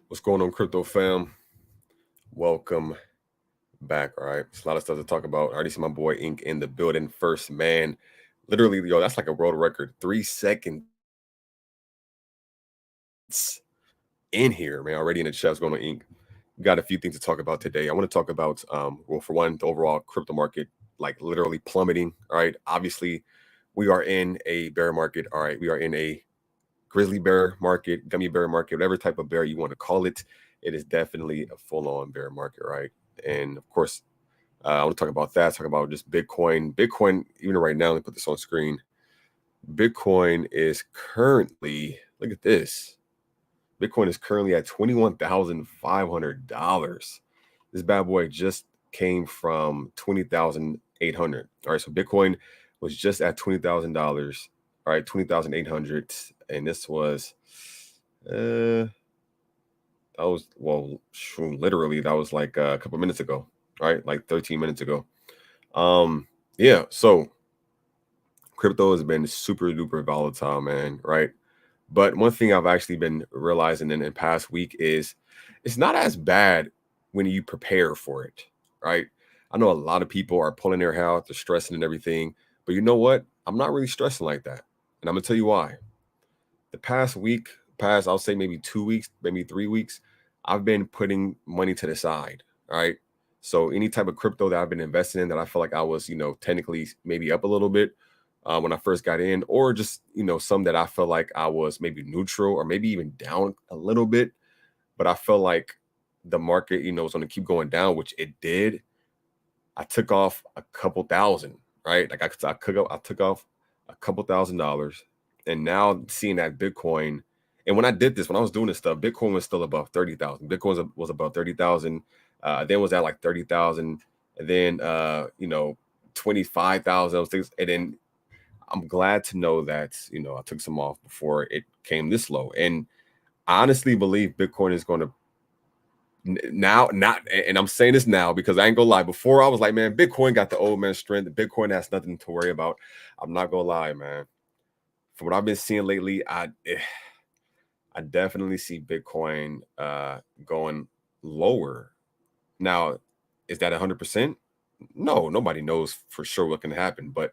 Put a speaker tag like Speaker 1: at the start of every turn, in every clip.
Speaker 1: What's going on, crypto fam? Welcome back. All right, it's a lot of stuff to talk about. I already see my boy Ink in the building. First man, literally, yo, that's like a world record. 3 seconds in here, man. Already in the chat. What's going on, Ink? Got a few things to talk about today. I want to talk about, well, for one, the overall crypto market, like literally plummeting. All right, obviously, we are in a bear market. All right, we are in a grizzly bear market, gummy bear market, whatever type of bear you want to call it. It is definitely a full-on bear market, right? And of course, I want to talk about that. Talk about just Bitcoin. Bitcoin, even right now, let me put this on screen. Bitcoin is currently, look at this. Bitcoin is currently at $21,500. This bad boy just came from 20,800. All right, so Bitcoin was just at $20,000. All right, 20,800, and this was, that was literally that was like a couple minutes ago. All right, like 13 minutes ago. Yeah. So crypto has been super duper volatile, man. Right. But one thing I've actually been realizing in the past week is it's not as bad when you prepare for it, right? I know a lot of people are pulling their hair out, they're stressing and everything, but you know what? I'm not really stressing like that. And I'm gonna tell you why. The past week, I'll say maybe 2 weeks, maybe 3 weeks, I've been putting money to the side. All right. So any type of crypto that I've been investing in that I feel like I was, technically maybe up a little bit when I first got in, or just, some that I felt like I was maybe neutral or maybe even down a little bit. But I felt like the market, was going to keep going down, which it did. I took off a couple thousand, right? Like I took off a couple $1,000s, and now seeing that Bitcoin. And when I did this, when I was doing this stuff, Bitcoin was still above 30,000. Bitcoin was above 30,000. Then was at like 30,000, and then 25,000. Those things, and then I'm glad to know that I took some off before it came this low. And I honestly believe Bitcoin is going to now not, and I'm saying this now because I ain't gonna lie. Before I was like, man, Bitcoin got the old man strength. Bitcoin has nothing to worry about. I'm not gonna lie, man. From what I've been seeing lately, I definitely see Bitcoin going lower. Now, is that 100%? No, nobody knows for sure what can happen, but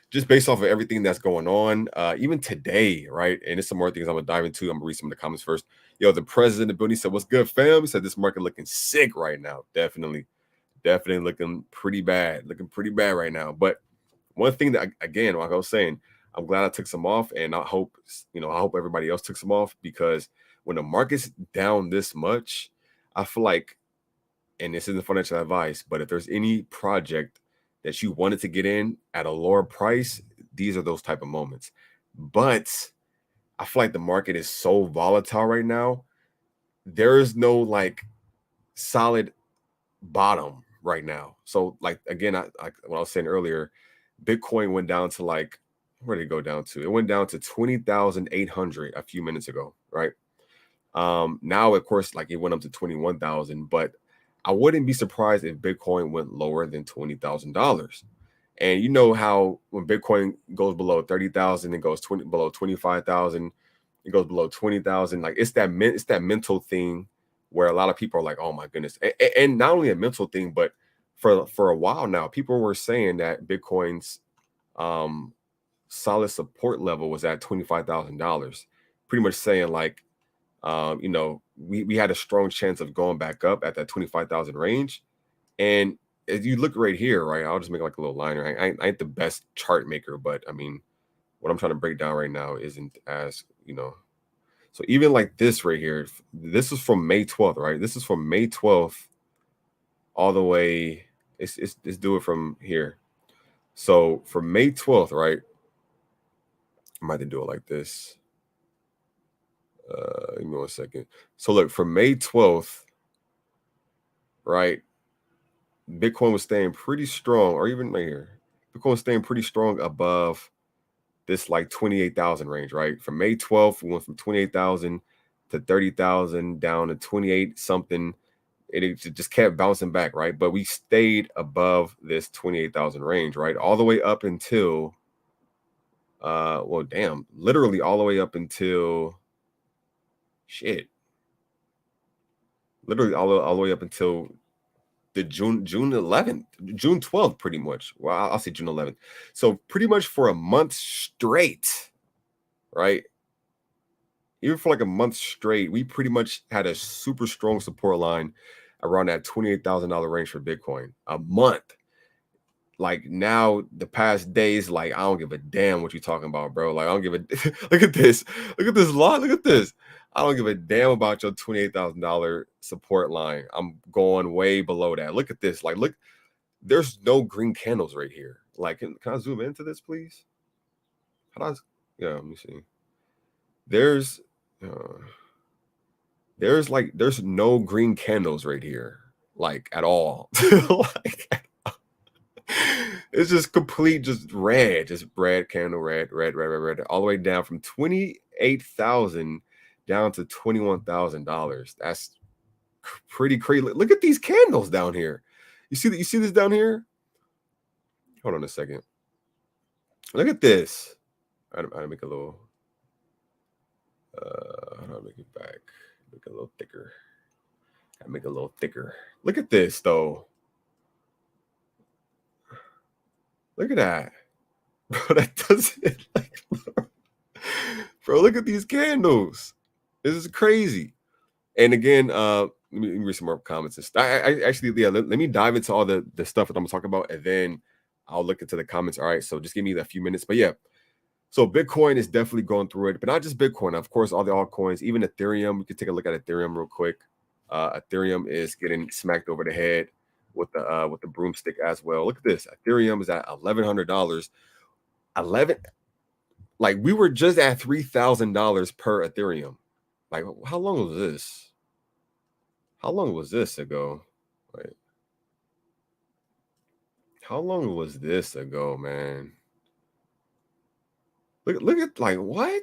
Speaker 1: just based off of everything that's going on, even today, right? And it's some more things I'm gonna dive into. I'm gonna read some of the comments first. Yo, the president of the building said, "What's good, fam?" He said, "This market looking sick right now. Definitely looking pretty bad right now." But one thing that, again, like I was saying, I'm glad I took some off, and I hope everybody else took some off because when the market's down this much, I feel like, and this isn't financial advice, but if there's any project that you wanted to get in at a lower price, these are those type of moments. But I feel like the market is so volatile right now. There is no like solid bottom right now. So like again, like what I was saying earlier, Bitcoin went down to like, where did it go down to? It went down to 20,800 a few minutes ago, right? Now of course, like it went up to 21,000, but I wouldn't be surprised if Bitcoin went lower than $20,000. And you know how when Bitcoin goes below 30,000, it goes below 25,000, it goes below 20,000. Like it's that mental thing where a lot of people are like, "Oh my goodness!" And not only a mental thing, but for a while now, people were saying that Bitcoin's um, solid support level was at $25,000, pretty much saying like, we had a strong chance of going back up at that 25,000 range. And if you look right here, right, I'll just make like a little liner. I ain't the best chart maker, but I mean, what I'm trying to break down right now isn't as, so even like this right here, this is from May 12th, right? This is from May 12th all the way. Let's do it from here. So from May 12th, right? I might have to do it like this. Give me 1 second. So look, from May 12th, right? Bitcoin was staying pretty strong, or even right here, Bitcoin was staying pretty strong above this like 28,000 range, right? From May 12th, we went from 28,000 to 30,000 down to 28 something. It just kept bouncing back, right? But we stayed above this 28,000 range, right? All the way up until, well, damn, literally all the way up until shit. literally all the way up until the June 11th, June 12th, pretty much. Well, I'll say June 11th. So pretty much for a month straight, right? Even for like a month straight, we pretty much had a super strong support line around that $28,000 range for Bitcoin a month. Like now, the past days, like I don't give a damn what you're talking about, bro. Like I don't give a look at this, look at this lot, look at this. I don't give a damn about your $28,000 support line. I'm going way below that. Look at this, like look, there's no green candles right here. Like, can I zoom into this, please? How does? Yeah, let me see. There's, uh, there's no green candles right here, like at all. Like, it's just complete, just red candle, red, all the way down from 28,000 down to $21,000. That's pretty crazy. Look at these candles down here. You see that? You see this down here? Hold on a second. Look at this. I had to make a little. How do I make it back? Make it a little thicker. I make it a little thicker. Look at this though. Look at that. Bro, that doesn't like, bro, look at these candles. This is crazy. And again, let me read some more comments and stuff. I actually, yeah, let me dive into all the stuff that I'm talking about, and then I'll look into the comments. All right, so just give me a few minutes. But yeah, so Bitcoin is definitely going through it, but not just Bitcoin. Of course, all the altcoins, even Ethereum. We could take a look at Ethereum real quick. Ethereum is getting smacked over the head with the broomstick as well. Look at this. Ethereum is at $1,100. 11, like we were just at $3,000 per Ethereum. Like, how long was this? How long was this ago? Wait. How long was this ago, man? Look at like what?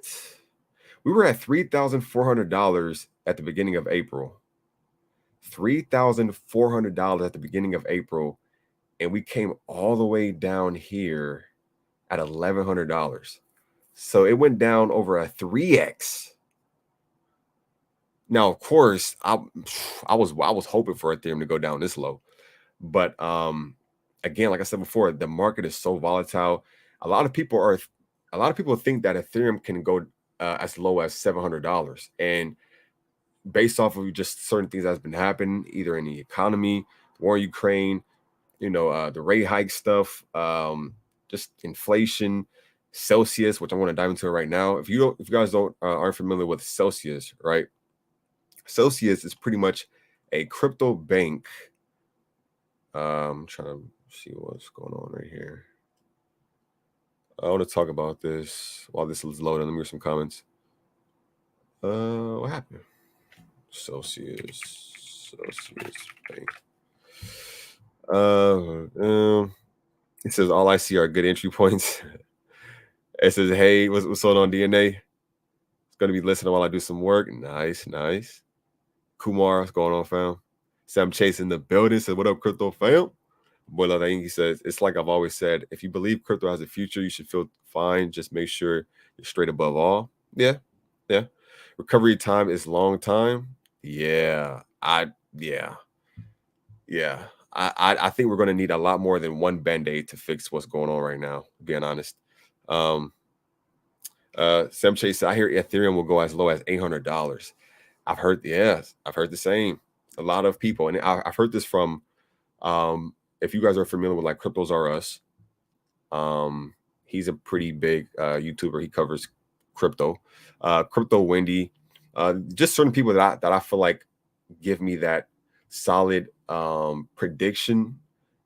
Speaker 1: We were at $3,400 at the beginning of April. $3,400 at the beginning of April, and we came all the way down here at $1,100. So it went down over a 3x. Now, of course, I was hoping for Ethereum to go down this low, but again, like I said before, the market is so volatile. A lot of people think that Ethereum can go as low as $700, and based off of just certain things that's been happening, either in the economy, war in Ukraine, the rate hike stuff, just inflation, Celsius, which I want to dive into right now. If you guys aren't familiar with Celsius, right? Celsius is pretty much a crypto bank. I'm trying to see what's going on right here. I want to talk about this while this is loading. Let me read some comments. What happened? Celsius bank. It says all I see are good entry points. It says, hey, what's going on, DNA? It's gonna be listening while I do some work. Nice. Kumar, what's going on, fam? Sam Chase in the building says, what up, crypto fam? Boy, he says, it's like I've always said, if you believe crypto has a future, you should feel fine. Just make sure you're straight above all. Yeah. Recovery time is long time. Yeah. I think we're going to need a lot more than one band-aid to fix what's going on right now, being honest. Sam Chase said, I hear Ethereum will go as low as $800. I've heard the same. A lot of people, and I've heard this from if you guys are familiar with like Cryptos R Us, he's a pretty big YouTuber. He covers crypto. Crypto Wendy, just certain people that I feel like give me that solid prediction,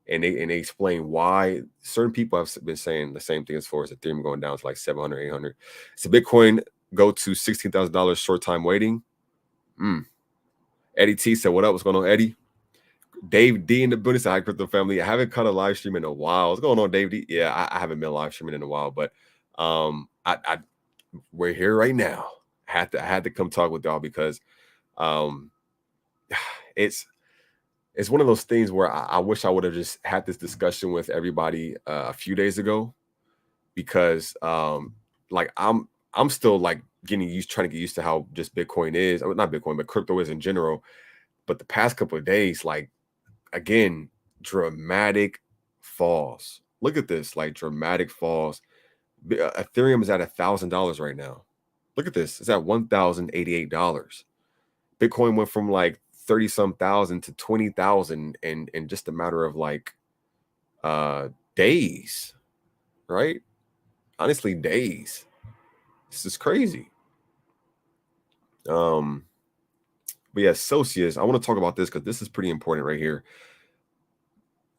Speaker 1: and they explain why. Certain people have been saying the same thing as far as Ethereum going down to like 700, 800. So Bitcoin go to $16,000 short time waiting. Eddie T said, what up? What's going on, Eddie? Dave D in the building said, hi, crypto family. I haven't cut a live stream in a while. What's going on, Dave D? Yeah, I haven't been live streaming in a while, but we're here right now. I had to come talk with y'all because it's one of those things where I wish I would have just had this discussion with everybody a few days ago, because like I'm still like trying to get used to how just Bitcoin is, not Bitcoin, but crypto is in general. But the past couple of days, like, again, dramatic falls. Look at this, like, dramatic falls. Ethereum is at $1,000 right now. Look at this. It's at $1,088. Bitcoin went from like 30 some thousand to 20,000 in just a matter of like days, right? Honestly, days. This is crazy. But yeah, Celsius, I want to talk about this because this is pretty important right here.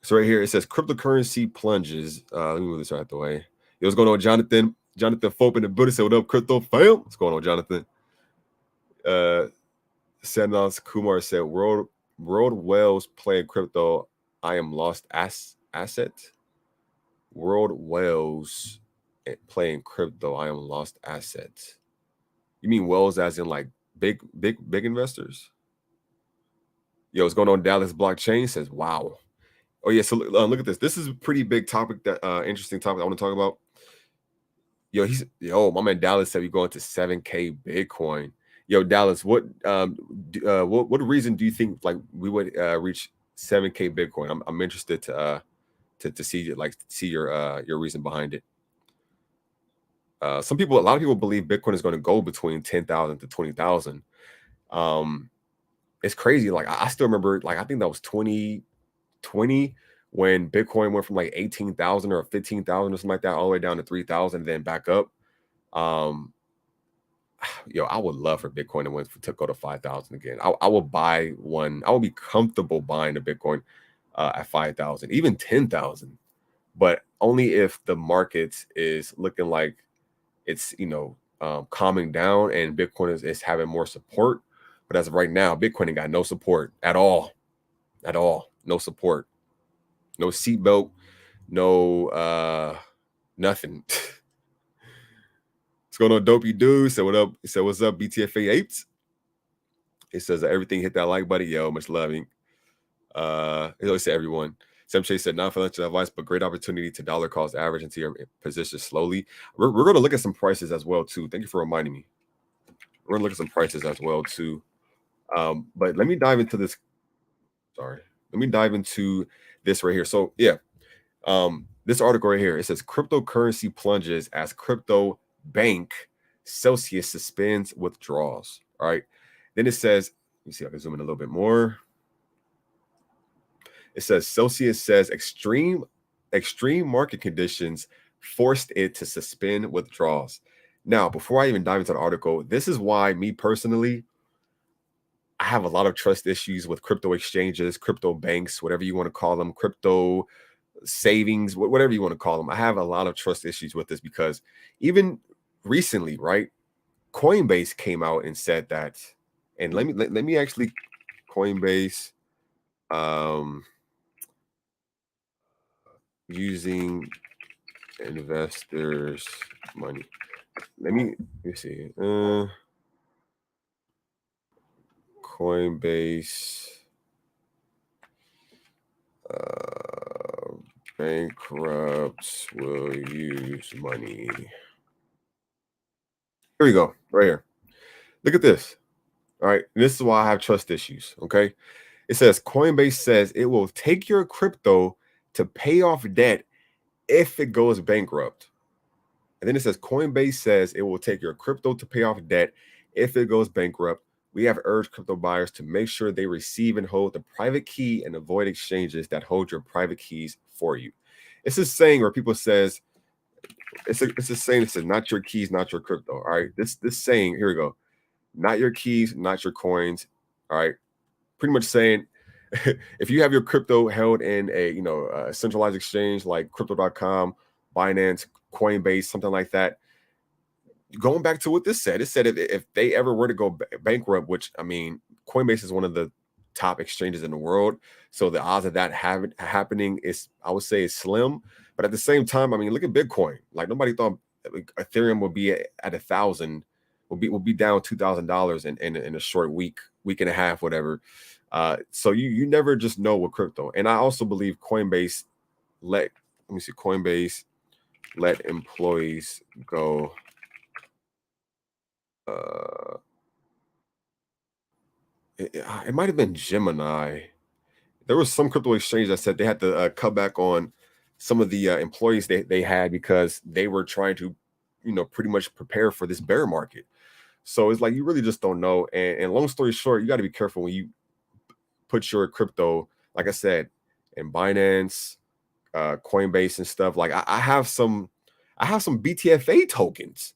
Speaker 1: So right here, it says cryptocurrency plunges. Let me move this right out the way. Yo, what's going on, Jonathan? Jonathan Fope in the Buddha said, what up, crypto fam? What's going on, Jonathan? Senos Kumar said, world whales playing crypto. I am lost asset. World whales playing crypto. I am lost asset. You mean whales as in like big investors? Yo, what's going on? Dallas Blockchain says, wow. Oh yeah, so look at this. This is a pretty big topic, that interesting topic I want to talk about. Yo, my man Dallas said we're going to 7K Bitcoin. Yo, Dallas, what reason do you think like we would reach 7K Bitcoin? I'm interested to see your reason behind it. A lot of people believe Bitcoin is going to go between 10,000 to 20,000. It's crazy. Like I still remember, like I think that was 2020 when Bitcoin went from like 18,000 or 15,000 or something like that, all the way down to 3,000, then back up. Yo, I would love for Bitcoin to go to 5,000 again. I will buy one. I will be comfortable buying a Bitcoin at 5,000, even 10,000, but only if the market is looking like it's calming down and Bitcoin is having more support. But as of right now, Bitcoin ain't got no support at all, no support, no seatbelt, no nothing. What's going on, Dopey Dude? Said what up? He said, what's up, BTFA 8? It says everything hit that like button. Yo, much loving. It always said everyone. Sam Chase said non-financial advice, but great opportunity to dollar cost average into your position slowly. We're going to look at some prices as well too. Thank you for reminding me. We're going to look at some prices as well too. But let me dive into this. Sorry. Let me dive into this right here. So yeah, this article right here, it says cryptocurrency plunges as crypto bank Celsius suspends withdrawals. All right. Then it says, let me see if I can zoom in a little bit more. It says Celsius says extreme market conditions forced it to suspend withdrawals. Now, before I even dive into the article, this is why me personally, I have a lot of trust issues with crypto exchanges, crypto banks, whatever you want to call them, crypto savings, whatever you want to call them. I have a lot of trust issues with this because even recently, right, Coinbase came out and said that, and let me actually Coinbase using investors' money. Let me see. Coinbase bankrupts will use money. Here we go, right here. Look at this. All right, this is why I have trust issues. Okay, it says Coinbase says it will take your crypto to pay off debt if it goes bankrupt. And then it says Coinbase says it will take your crypto to pay off debt if it goes bankrupt. We have urged crypto buyers to make sure they receive and hold the private key and avoid exchanges that hold your private keys for you. It's a saying where people says, it's a saying that says, not your keys, not your crypto. All right. This saying, here we go. Not your keys, not your coins. All right. Pretty much saying, if you have your crypto held in a centralized exchange like crypto.com, Binance, Coinbase, something like that, going back to what this said, it said if they ever were to go bankrupt, which I mean, Coinbase is one of the top exchanges in the world, so the odds of that happening is, I would say, is slim. But at the same time, I mean, look at Bitcoin. Like nobody thought Ethereum would be at 1,000, will be down $2,000 in a short week and a half, whatever. So you never just know with crypto. And I also believe Coinbase let employees go. it might have been Gemini. There was some crypto exchange that said they had to cut back on some of the employees they had because they were trying to, pretty much prepare for this bear market. So it's like you really just don't know. And long story short, you got to be careful when you put your crypto, like I said, in Binance, Coinbase, and stuff. Like I have some BTFA tokens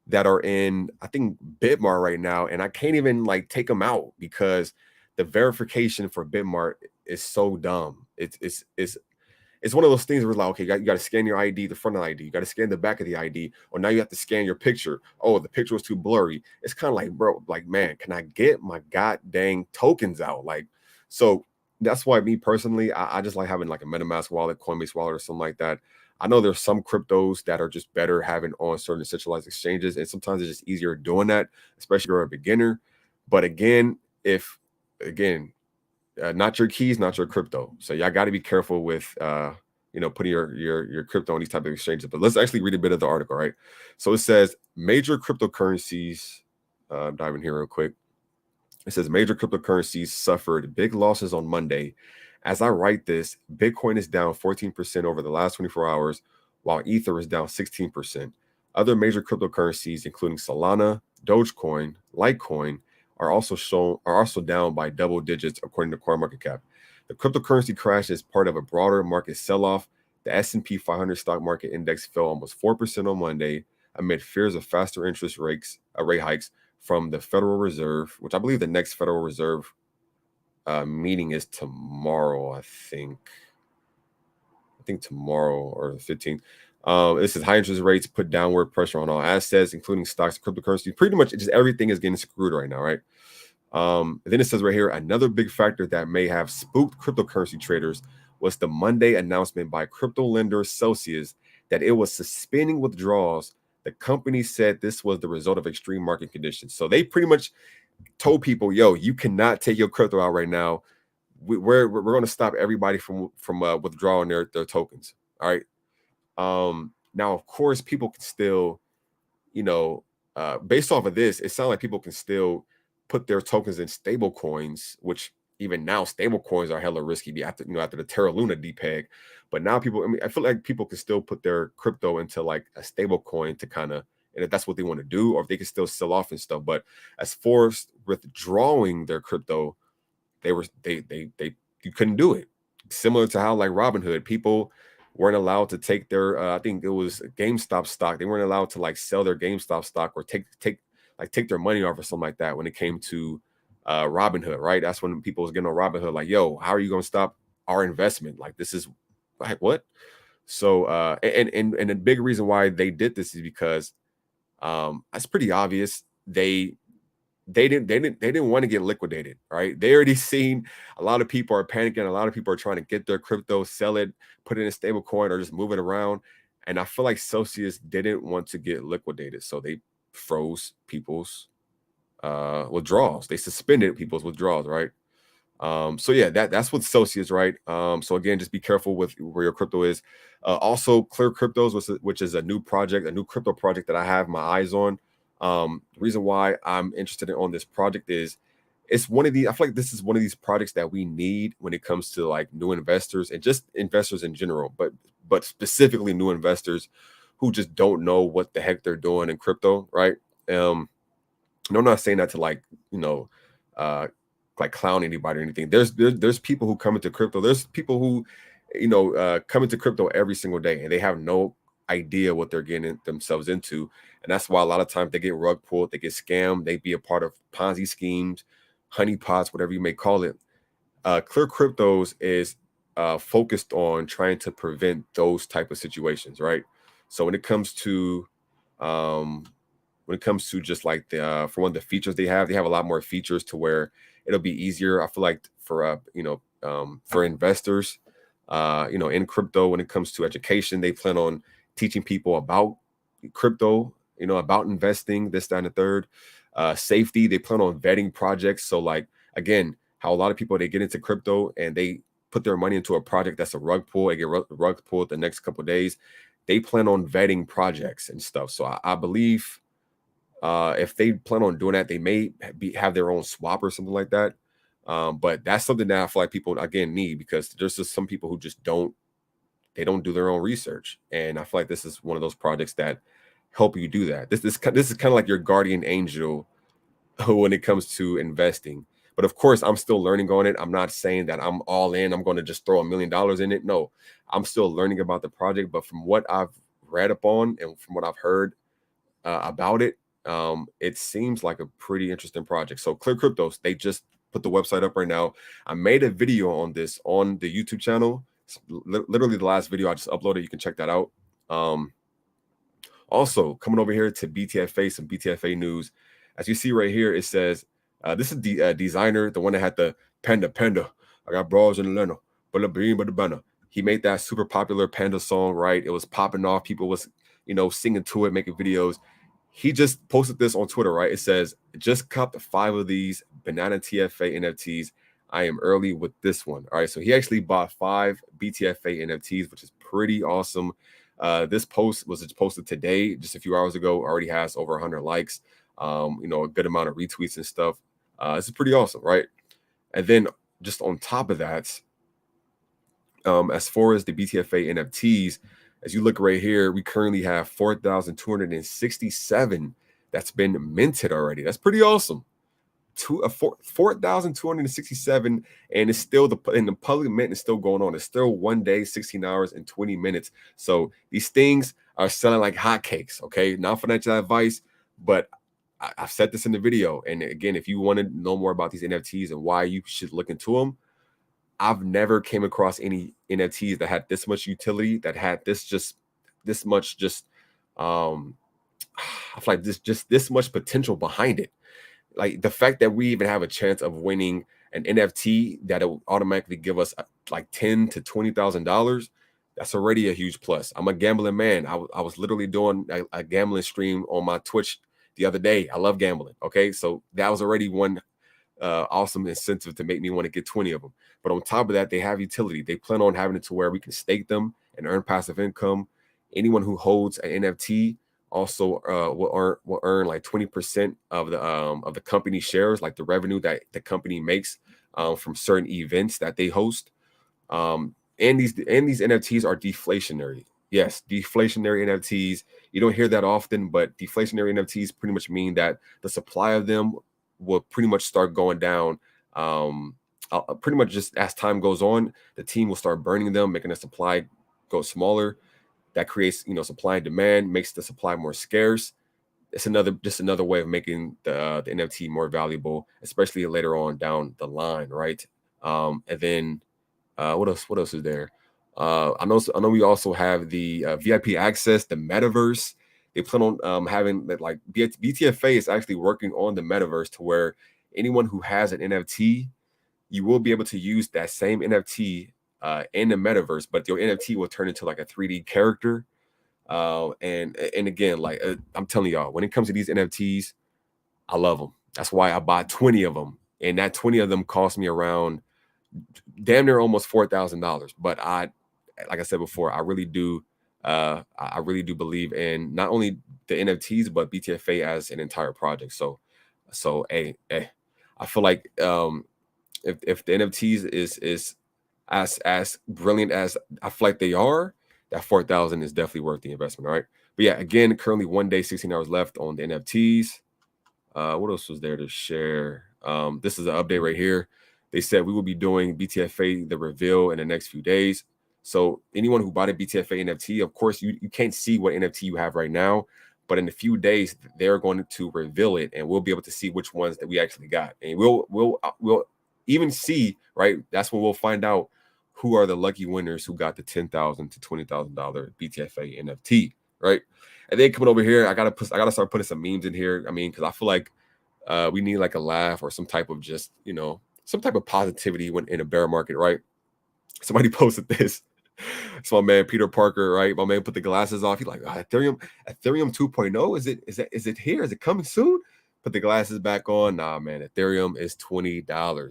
Speaker 1: that are in, I think, Bitmart right now, and I can't even like take them out because the verification for Bitmart is so dumb. It's one of those things where it's like, okay, you got to scan your ID, the front of the ID, you got to scan the back of the ID, or now you have to scan your picture. Oh, the picture was too blurry. It's kind of like, bro, like, man, can I get my god dang tokens out? Like, so that's why me personally, I just like having like a MetaMask wallet, Coinbase wallet, or something like that. I know there's some cryptos that are just better having on certain centralized exchanges, and sometimes it's just easier doing that, especially if you're a beginner. But again, if again, not your keys, not your crypto. So y'all got to be careful with putting your crypto on these type of exchanges. But let's actually read a bit of the article, right? So it says major cryptocurrencies. Dive in here real quick. It says major cryptocurrencies suffered big losses on Monday. As I write this, Bitcoin is down 14% over the last 24 hours, while Ether is down 16%. Other major cryptocurrencies, including Solana, Dogecoin, Litecoin, are also down by double digits, according to CoinMarketCap. The cryptocurrency crash is part of a broader market sell-off. The S&P 500 stock market index fell almost 4% on Monday amid fears of faster interest rate hikes from the Federal Reserve, which I believe the next Federal Reserve meeting is tomorrow. I think tomorrow or the 15th. This is high interest rates put downward pressure on all assets, including stocks, cryptocurrency. Pretty much, just everything is getting screwed right now, right? Then it says right here, another big factor that may have spooked cryptocurrency traders was the Monday announcement by crypto lender Celsius that it was suspending withdrawals. The company said this was the result of extreme market conditions. So they pretty much told people, yo, you cannot take your crypto out right now. We're going to stop everybody from withdrawing their tokens. All right. Now, of course, people can still, based off of this, it sounds like people can still put their tokens in stable coins, which even now stable coins are hella risky after the Terra Luna depeg. But now people, I feel like people can still put their crypto into like a stable coin to kind of, and if that's what they want to do, or if they can still sell off and stuff. But as far as withdrawing their crypto, they you couldn't do it. Similar to how like Robinhood, people weren't allowed to take their I think it was GameStop stock. They weren't allowed to like sell their GameStop stock or take their money off or something like that when it came to Robinhood, right? That's when people was getting on Robinhood, like, yo, how are you gonna stop our investment? Like, this is like what? So and the big reason why they did this is because that's pretty obvious. They didn't want to get liquidated, right? They already seen a lot of people are panicking. A lot of people are trying to get their crypto, sell it, put it in a stable coin, or just move it around. And I feel like Celsius didn't want to get liquidated, so they froze people's withdrawals. They suspended people's withdrawals, right? So yeah, that's what Celsius, right? So again, just be careful with where your crypto is. Also, Clear Cryptos, which is a new project, a new crypto project that I have my eyes on. The reason why I'm interested on this project is it's one of the, I feel like this is one of these projects that we need when it comes to like new investors and just investors in general, but specifically new investors who just don't know what the heck they're doing in crypto, right? And I'm not saying that to like, uh like clown anybody or anything. There's people who come into crypto. There's people who, come into crypto every single day and they have no idea what they're getting themselves into. And that's why a lot of times they get rug pulled, they get scammed, they be a part of Ponzi schemes, honeypots, whatever you may call it. Clear Cryptos is focused on trying to prevent those type of situations, right? So when it comes to just like the for one of the features they have a lot more features to where it'll be easier. I feel like for investors, in crypto, when it comes to education, they plan on teaching people about crypto, about investing, this, that, and the third. Safety, they plan on vetting projects. So like, again, how a lot of people, they get into crypto and they put their money into a project that's a rug pull, they get rug pulled the next couple of days. They plan on vetting projects and stuff. So I believe if they plan on doing that, they may have their own swap or something like that. But that's something that I feel like people again need, because there's just some people who just don't do their own research. And I feel like this is one of those projects that help you do that. This is kind of like your guardian angel when it comes to investing. But of course, I'm still learning on it. I'm not saying that I'm all in. I'm going to just throw $1 million in it. No, I'm still learning about the project. But from what I've read upon and from what I've heard about it, it seems like a pretty interesting project. So Clear Cryptos, they just put the website up right now. I made a video on this on the YouTube channel. Literally the last video I just uploaded. You can check that out. Also, coming over here to BTFA, some BTFA news. As you see right here, it says, this is the designer, the one that had the Panda. I got bras in Atlanta, but the beam, but the banner. He made that super popular Panda song, right? It was popping off. People was, singing to it, making videos. He just posted this on Twitter, right? It says, just copped 5 of these banana TFA NFTs. I am early with this one. All right. So he actually bought 5 BTFA NFTs, which is pretty awesome. This post was just posted today, just a few hours ago, already has over 100 likes, a good amount of retweets and stuff. This is pretty awesome, right? And then just on top of that, as far as the BTFA NFTs, as you look right here, we currently have 4,267 that's been minted already. That's pretty awesome. 4,267, and it's still the public mint is still going on. It's still 1 day, 16 hours, and 20 minutes. So these things are selling like hotcakes. Okay, not financial advice, but I've said this in the video. And again, if you want to know more about these NFTs and why you should look into them, I've never came across any NFTs that had this much utility, that had this much I feel like this much potential behind it. Like the fact that we even have a chance of winning an NFT that it will automatically give us like $10,000 to $20,000, that's already a huge plus. I'm a gambling man. I was literally doing a gambling stream on my Twitch the other day. I love gambling. Okay, so that was already one awesome incentive to make me want to get 20 of them. But on top of that, they have utility. They plan on having it to where we can stake them and earn passive income. Anyone who holds an NFT also will earn like 20% of the company shares, like the revenue that the company makes from certain events that they host. And these NFTs are deflationary. Yes, deflationary NFTs. You don't hear that often, but deflationary NFTs pretty much mean that the supply of them will pretty much start going down. Pretty much just as time goes on, the team will start burning them, making the supply go smaller. That creates, supply and demand, makes the supply more scarce. It's another way of making the NFT more valuable, especially later on down the line, right? And then what else is there? I know we also have the VIP access, the metaverse. They plan on having that, like BTFA is actually working on the metaverse to where anyone who has an NFT, you will be able to use that same NFT in the metaverse, but your NFT will turn into like a 3D character. And again, like I'm telling y'all, when it comes to these NFTs, I love them. That's why I bought 20 of them, and that 20 of them cost me around damn near almost $4,000. But like I said before, I really do believe in not only the NFTs but BTFA as an entire project. So hey, I feel like if the NFTs is as brilliant as I feel like they are, that 4,000 is definitely worth the investment. All right. But yeah, again, currently 1 day, 16 hours left on the NFTs. What else was there to share? This is an update right here. They said we will be doing BTFA, the reveal, in the next few days. So anyone who bought a BTFA NFT, of course, you can't see what NFT you have right now, but in a few days, they're going to reveal it, and we'll be able to see which ones that we actually got. And we'll even see, right? That's when we'll find out who are the lucky winners who got the $10,000 to $20,000 BTFA NFT, right? And then coming over here, I gotta start putting some memes in here. I mean, because I feel like we need like a laugh or some type of just some type of positivity when in a bear market, right? Somebody posted this. It's my man Peter Parker, right? My man put the glasses off. He's like, Ethereum 2.0, is it here? Is it coming soon? Put the glasses back on. Nah, man, Ethereum is $20,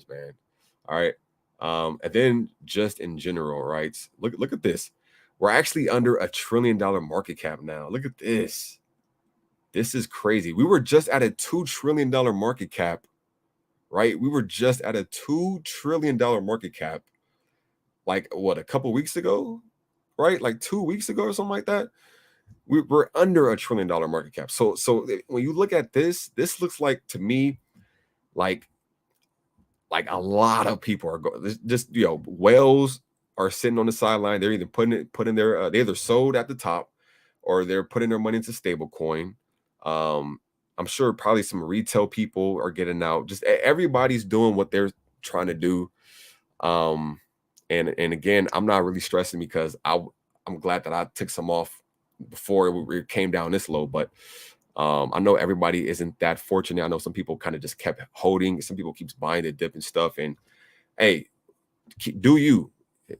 Speaker 1: man. All right. And then just in general, right? Look at this. We're actually under $1 trillion market cap now. Look at this. This is crazy. We were just at a $2 trillion market cap right? We were just at a $2 trillion market cap, like what, a couple weeks ago, right? Like 2 weeks ago or something like that. We're under $1 trillion market cap. So when you look at this looks like, to me, like a lot of people are going, just, whales are sitting on the sideline. They're either putting their they either sold at the top, or they're putting their money into stable coin. I'm sure probably some retail people are getting out. Just everybody's doing what they're trying to do. And again, I'm not really stressing, because I'm glad that I took some off before it came down this low. But I know everybody isn't that fortunate. I know some people kind of just kept holding. Some people keeps buying the dip and stuff. And hey, do you?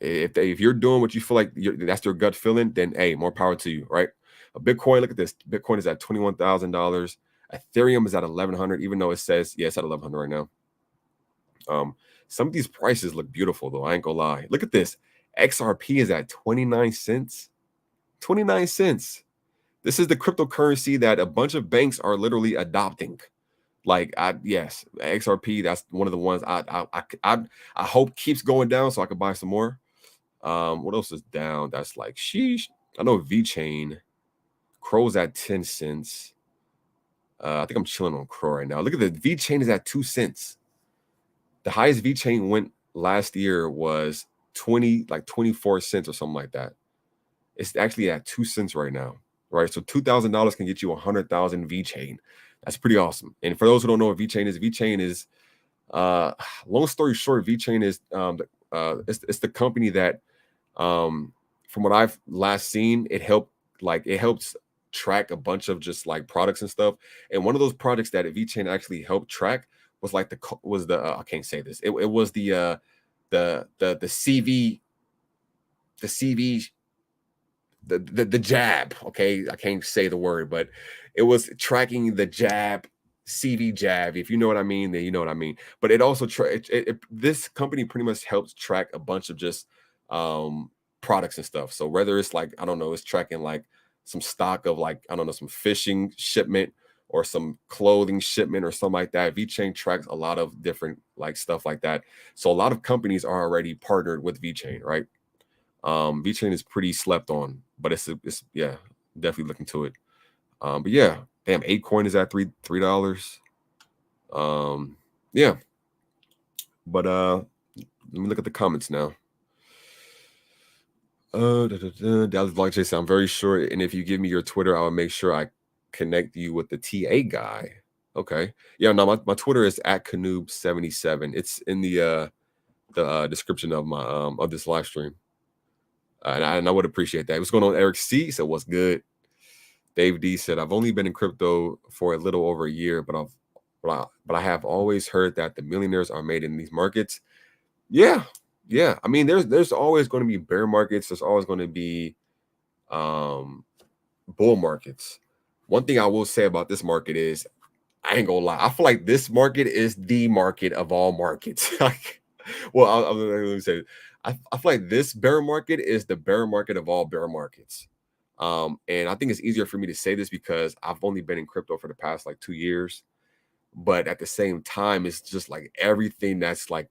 Speaker 1: If you're doing what you feel like that's your gut feeling, then hey, more power to you, right? A Bitcoin, look at this. Bitcoin is at $21,000. Ethereum is at 1,100, even though it says, yeah, it's at 1,100 right now. Some of these prices look beautiful, though. I ain't gonna lie. Look at this. XRP is at 29 cents. 29 cents. This is the cryptocurrency that a bunch of banks are literally adopting. Like, yes, XRP. That's one of the ones I hope keeps going down, so I can buy some more. What else is down? That's like, sheesh. I know VeChain. Crow's at 10 cents. I think I'm chilling on Crow right now. Look at the VeChain is at 2 cents. The highest VeChain went last year was 24 cents or something like that. It's actually at 2 cents right now, right? So $2,000 can get you 100,000 VeChain. That's pretty awesome. And for those who don't know what VeChain is, long story short, VeChain is it's the company that, from what I've last seen, it helps track a bunch of just like products and stuff. And one of those products that VeChain actually helped track was like I can't say this. It was the CV, the jab. Okay, I can't say the word, but it was tracking the jab, CV jab. If you know what I mean, then you know what I mean. But it also this company pretty much helps track a bunch of just products and stuff. So whether it's like, I don't know, it's tracking like some stock of like, I don't know, some fishing shipment or some clothing shipment or something like that. VeChain tracks a lot of different like stuff like that. So a lot of companies are already partnered with VeChain, right? VeChain is pretty slept on, but it's yeah, definitely looking to it. But yeah, damn, ApeCoin is at $3. Yeah. But let me look at the comments now. Dallas Blockchain said, I'm very sure, and if you give me your Twitter, I will make sure I connect you with the TA guy. Okay. Yeah, no, my Twitter is at Canoob77. It's in the description of my of this live stream. And I would appreciate that. What's going on, Eric C? said, what's good? Dave D said, I've only been in crypto for a little over a year, but I have always heard that the millionaires are made in these markets. Yeah. I mean, there's always going to be bear markets. There's always going to be bull markets. One thing I will say about this market is, I ain't gonna lie, I feel like this market is the market of all markets. Well, let me say, I feel like this bear market is the bear market of all bear markets. And I think it's easier for me to say this because I've only been in crypto for the past like 2 years. But at the same time, it's just like everything that's like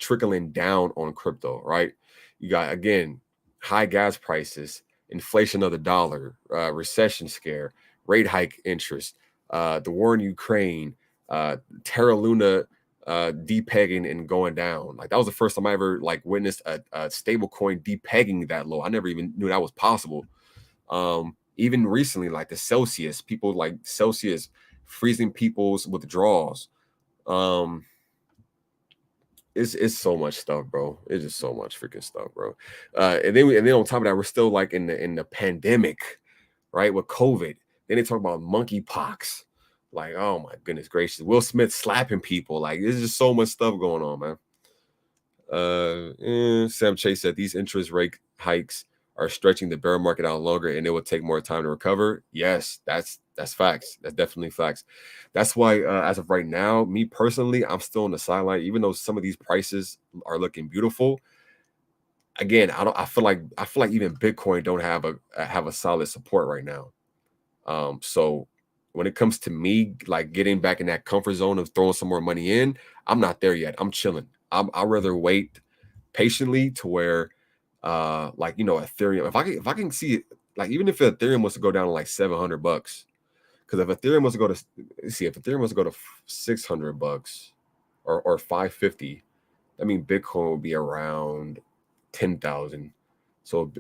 Speaker 1: trickling down on crypto, right? You got, again, high gas prices, inflation of the dollar, recession scare, rate hike interest, the war in Ukraine, Terra Luna depegging and going down. Like, that was the first time I ever like witnessed a stable coin depegging that low. I never even knew that was possible. Even recently, like the Celsius, people like Celsius freezing people's withdrawals. It's so much stuff, bro. It's just so much freaking stuff, bro. And then on top of that, we're still like in the pandemic, right? With COVID. Then they talk about monkeypox. Like, oh my goodness gracious. Will Smith slapping people. Like, there's just so much stuff going on, man. Sam Chase said these interest rate hikes are stretching the bear market out longer and it will take more time to recover. Yes, that's facts. That's definitely facts. That's why as of right now, me personally, I'm still on the sideline, even though some of these prices are looking beautiful. Again, I feel like even Bitcoin don't have a solid support right now. So when it comes to me, like getting back in that comfort zone of throwing some more money in, I'm not there yet. I'm chilling. I'd rather wait patiently to where, like, you know, Ethereum, if I can see it, like, even if Ethereum was to go down to like $700, because if Ethereum was to go to, if Ethereum was to go to $600 or 550, I mean, Bitcoin would be around 10,000. So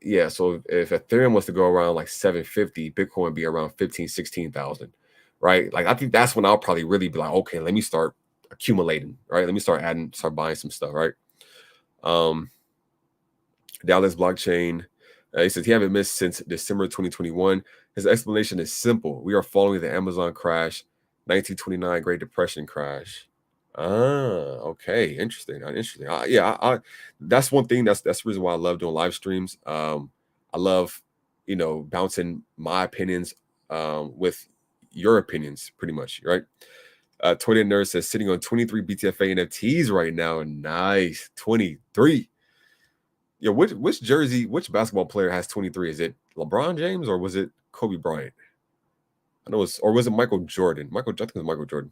Speaker 1: yeah, so if Ethereum was to go around like 750, Bitcoin would be around 15, 16,000, right? Like, I think that's when I'll probably really be like, okay, let me start accumulating, right? Let me start buying some stuff, right? Dallas blockchain. He says he haven't missed since December 2021. His explanation is simple. We are following the Amazon crash, 1929 Great Depression crash. Okay, interesting. Interesting. That's one thing. That's the reason why I love doing live streams. I love, you know, bouncing my opinions with your opinions, pretty much, right? Toilet Nurse says sitting on 23 BTFA NFTs right now. Nice, 23. Yeah, which basketball player has 23? Is it LeBron James or was it Kobe Bryant? I know or was it Michael Jordan? I think it was Michael Jordan.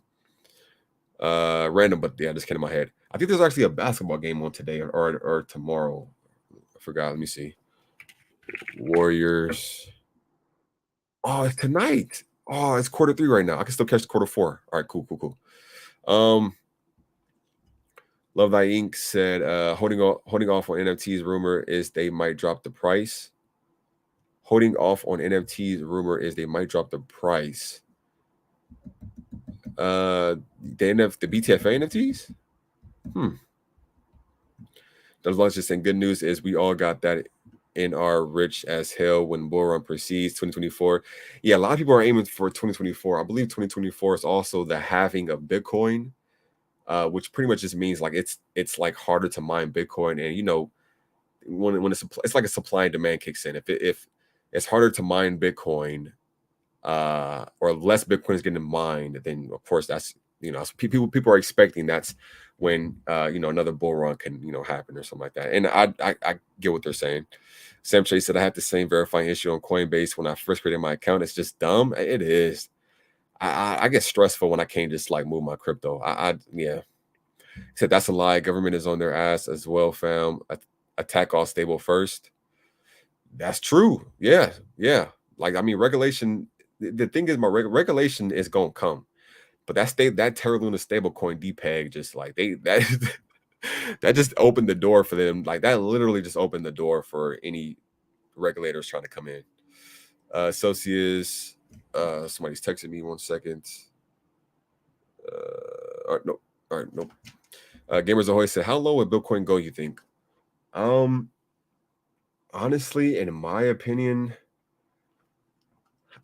Speaker 1: Random, but yeah, just came in my head. I think there's actually a basketball game on today or tomorrow. I forgot. Let me see. Warriors. Oh, it's tonight. Oh, it's quarter 3 right now. I can still catch quarter 4. All right, cool. Love Thy Inc. said holding off on NFTs rumor is they might drop the price. Holding off on NFTs rumor is they might drop the price. The BTFA NFTs? Those launches just saying good news is we all got that in our rich as hell when bull run proceeds 2024. Yeah, a lot of people are aiming for 2024. I believe 2024 is also the halving of Bitcoin, which pretty much just means like it's like harder to mine Bitcoin, and you know, when it's like a supply and demand kicks in. If it's harder to mine Bitcoin, or less Bitcoin is getting mined, then of course that's, you know, people are expecting that's when you know, another bull run can, you know, happen or something like that. And I get what they're saying. Sam Chase said I had the same verifying issue on Coinbase when I first created my account. It's just dumb. It is. I get stressful when I can't just like move my crypto. Yeah. He said that's a lie. Government is on their ass as well, fam. Attack all stable first. That's true. Yeah. Like, I mean, regulation. The thing is, my regulation is gonna come, but that Terra Luna stablecoin DPEG just like that that just opened the door for them. Like, that literally just opened the door for any regulators trying to come in. Celsius, somebody's texting me 1 second. All right, nope. All right, nope. Gamers Ahoy said, how low would Bitcoin go, you think? Honestly, in my opinion,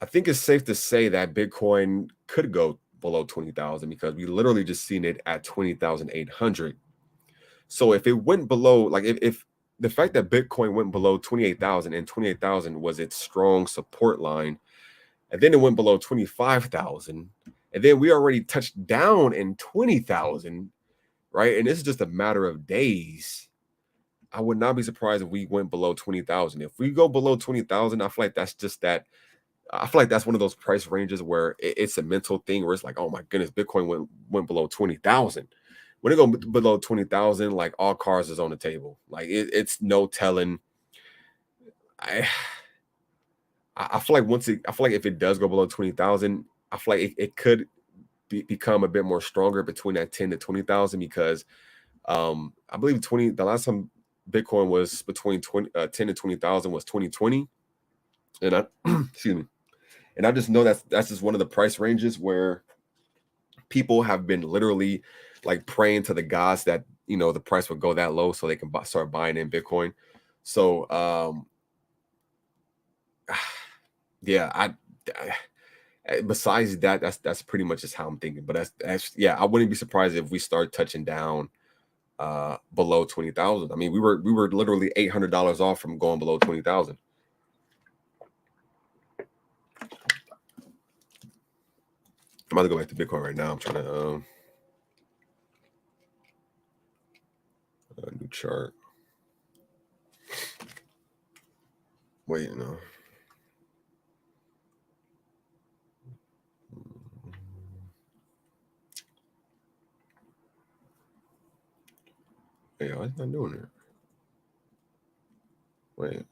Speaker 1: I think it's safe to say that Bitcoin could go below 20,000 because we literally just seen it at 20,800. So if it went below, like if the fact that Bitcoin went below 28,000 and 28,000 was its strong support line, and then it went below 25,000, and then we already touched down in 20,000, right? And this is just a matter of days. I would not be surprised if we went below 20,000. If we go below 20,000, I feel like that's just that. I feel like that's one of those price ranges where it's a mental thing where it's like, oh my goodness, Bitcoin went below 20,000. When it go below 20,000, like, all cards is on the table. Like, it's no telling. I feel like I feel like if it does go below 20,000, I feel like it could become a bit more stronger between that 10 to 20,000 because I believe the last time Bitcoin was between 10 to 20,000 was 2020, and I excuse me. And I just know that's just one of the price ranges where people have been literally like praying to the gods that, you know, the price would go that low so they can start buying in Bitcoin. So yeah, besides that, that's pretty much just how I'm thinking. But that's yeah, I wouldn't be surprised if we start touching down below 20,000. I mean, we were literally $800 off from going below 20,000. I'm about to go back to Bitcoin right now. I'm trying to new chart. Wait, no. Hey, why is it not doing it? Wait.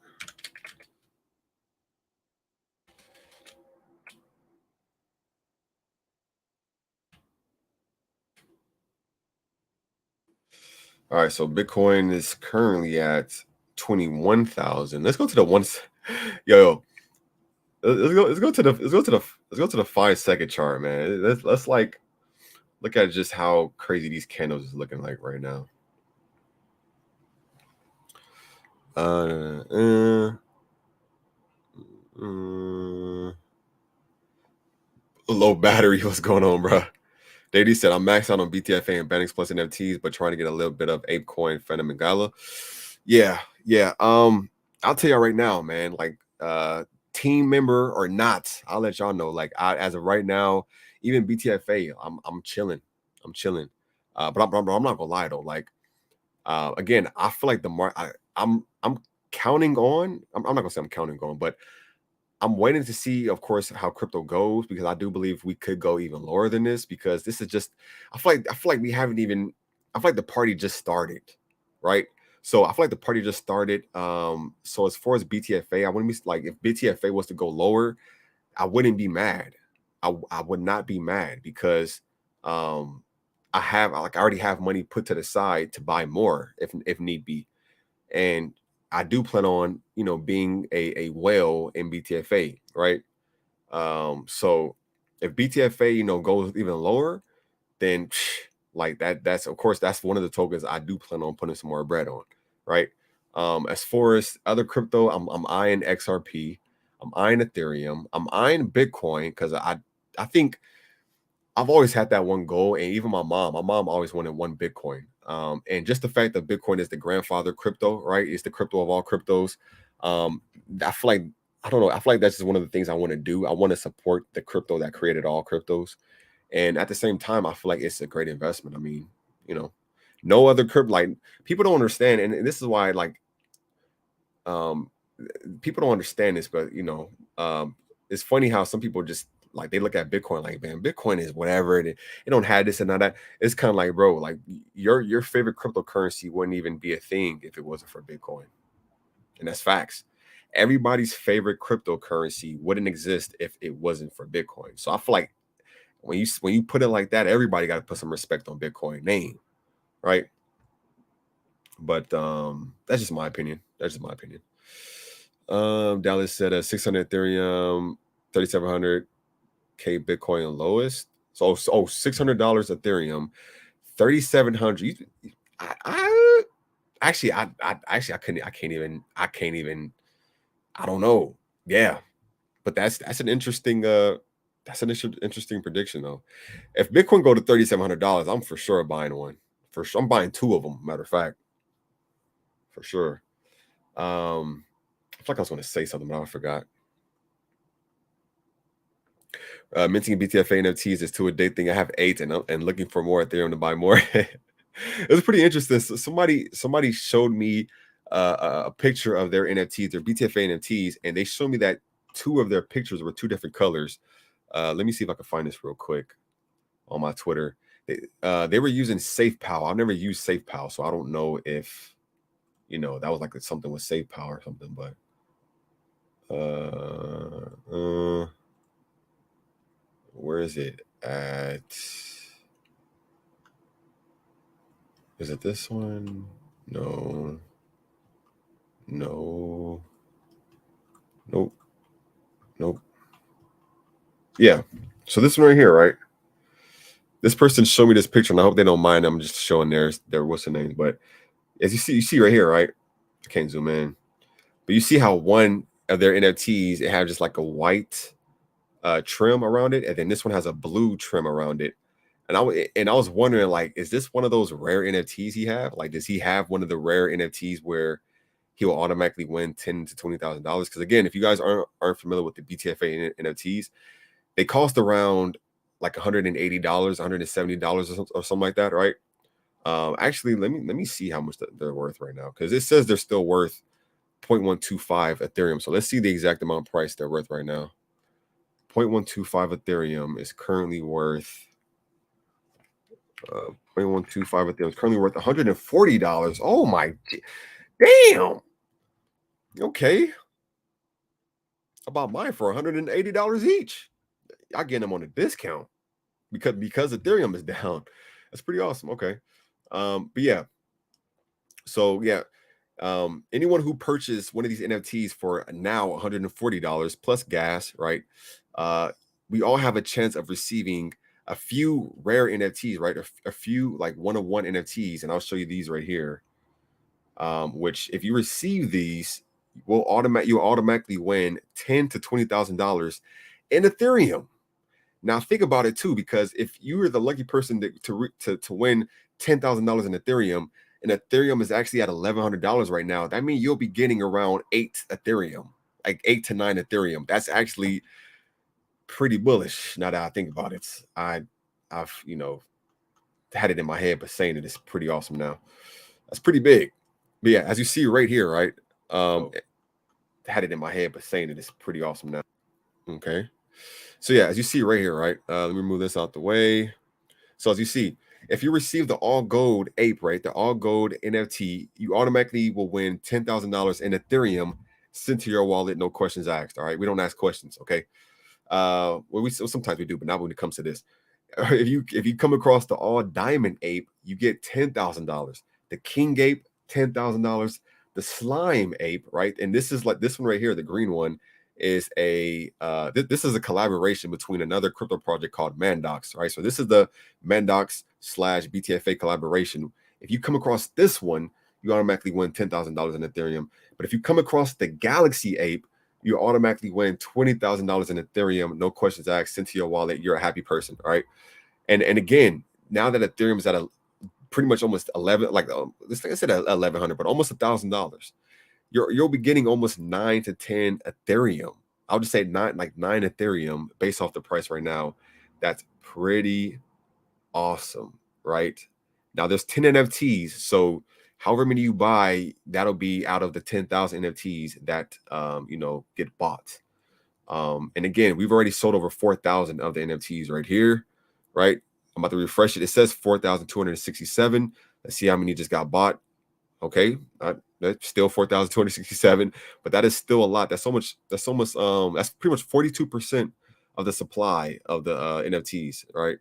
Speaker 1: All right, so Bitcoin is currently at 21,000. Let's go to the ones. Yo, let's go to the 5-second chart, man. Let's like look at just how crazy these candles is looking like right now. Low battery. What's going on, bro? Daddy said I'm maxed out on BTFA and Binance plus NFTs, but trying to get a little bit of ApeCoin, Phantom, and Gala. Yeah, yeah. I'll tell y'all right now, man. Like, team member or not, I'll let y'all know. Like, as of right now, even BTFA, I'm chilling. I'm chilling. But I'm not gonna lie though. Like, again, I feel like the I'm counting on. I'm not gonna say I'm counting on, but I'm waiting to see, of course, how crypto goes because I do believe we could go even lower than this because this is just. I feel like we haven't even. I feel like the party just started, right? So I feel like the party just started. So as far as BTFA, I wouldn't be like if BTFA was to go lower, I wouldn't be mad. I would not be mad because um I already have money put to the side to buy more if need be, and I do plan on being a whale in BTFA, right? So if BTFA goes even lower, then like that's of course that's one of the tokens I do plan on putting some more bread on, right? As far as other crypto, I'm eyeing XRP, I'm eyeing Ethereum, I'm eyeing Bitcoin because I think I've always had that one goal, and even my mom always wanted one Bitcoin. And just the fact that Bitcoin is the grandfather crypto, right? It's the crypto of all cryptos. I feel like I don't know. I feel like that's just one of the things I want to do. I want to support the crypto that created all cryptos, and at the same time, I feel like it's a great investment. I mean, you know, no other crypto like people don't understand, and this is why like um people don't understand this, but it's funny how some people just like they look at Bitcoin like, man, Bitcoin is whatever, and it don't have this and not that. It's kind of like, bro, like your favorite cryptocurrency wouldn't even be a thing if it wasn't for Bitcoin, and that's facts. Everybody's favorite cryptocurrency wouldn't exist if it wasn't for Bitcoin. So I feel like when you put it like that, everybody got to put some respect on Bitcoin name, right? But that's just my opinion. That's just my opinion. Dallas said 600 Ethereum, 3,700K Bitcoin lowest. So $600 Ethereum, 3,700. I actually I can't even I don't know. Yeah, but that's an interesting interesting prediction though. If Bitcoin go to $3,700, I'm for sure buying one. For sure, I'm buying two of them. Matter of fact, for sure. I feel like I was going to say something, but I forgot. Minting BTFA NFTs is to a date thing. I have 8 and looking for more Ethereum to buy more. It was pretty interesting. So somebody showed me a picture of their NFTs, their BTFA NFTs, and they showed me that 2 of their pictures were 2 different colors. Let me see if I can find this real quick on my Twitter. They were using SafePal. I've never used SafePal, so I don't know if that was like something with SafePal or something. But where is it at? Is it this one? No. No. Nope. Nope. Yeah. So this one right here, right? This person showed me this picture, and I hope they don't mind. I'm just showing their what's the name. But as you see right here, right? I can't zoom in. But you see how one of their NFTs, it has just like a white trim around it, and then this one has a blue trim around it. And I was wondering, like, is this one of those rare NFTs he have? Like, does he have one of the rare NFTs where he will automatically win $10,000 to $20,000? Because again, if you guys aren't familiar with the BTFA NFTs, they cost around like $180, $170 or something like that, right? Actually, let me see how much they're worth right now because it says they're still worth 0.125 Ethereum. So let's see the exact amount price they're worth right now. 0.125 Ethereum is currently worth 0.125 Ethereum is currently worth $140. Oh my, damn. Okay. About mine for $180 each. I get them on a discount because Ethereum is down. That's pretty awesome. Okay. But yeah. So yeah. Anyone who purchased one of these NFTs for now $140 plus gas, right? We all have a chance of receiving a few rare NFTs, right? A few like one-of-one NFTs, and I'll show you these right here. Which if you receive these, you'll automatically win $10,000 to $20,000 in Ethereum. Now think about it too, because if you were the lucky person to win $10,000 in Ethereum, and Ethereum is actually at $1,100 right now, that means you'll be getting around 8 Ethereum, like 8 to 9 Ethereum. That's actually pretty bullish. Now that I think about it, I've had it in my head, but saying it is pretty awesome now. That's pretty big. But yeah, as you see right here, right? Had it in my head, but saying it is pretty awesome now. Okay. So yeah, as you see right here, right? Let me move this out the way. So as you see, if you receive the all gold ape, right, the all gold NFT, you automatically will win $10,000 in Ethereum sent to your wallet, no questions asked. All right, we don't ask questions, okay? Well, sometimes we do, but not when it comes to this. If you come across the all diamond ape, you get $10,000. The king ape, $10,000. The slime ape, right? And this is like this one right here, the green one is this is a collaboration between another crypto project called Mandox, right? So this is the Mandox / BTFA collaboration. If you come across this one, you automatically win $10,000 in Ethereum. But if you come across the Galaxy ape, you automatically win $20,000 in Ethereum, no questions asked, sent to your wallet. You're a happy person, all right? And again, now that Ethereum is at a pretty much almost 11, like let's say I said 1,100, but almost $1,000. You'll be getting almost 9 to 10 Ethereum. I'll just say nine Ethereum based off the price right now. That's pretty awesome, right? Now there's 10 NFTs, so however many you buy, that'll be out of the 10,000 NFTs that get bought. And again, we've already sold over 4,000 of the NFTs right here, right? I'm about to refresh it. It says 4,267. Let's see how many just got bought. Okay, that's still 4,267, but that is still a lot. That's almost that's pretty much 42% of the supply of the NFTs, right?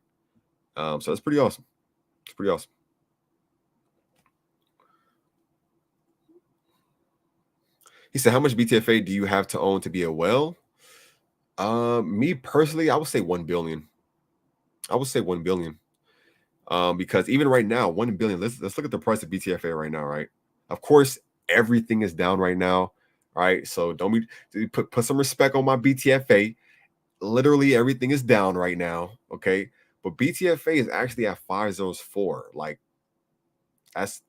Speaker 1: So that's pretty awesome. It's pretty awesome. He said, how much BTFA do you have to own to be a whale? Me personally, I would say 1 billion. I would say 1 billion. Because even right now, 1 billion, let's look at the price of BTFA right now, right? Of course, everything is down right now, right? So don't put some respect on my BTFA. Literally everything is down right now, okay? But BTFA is actually at 504. Like that's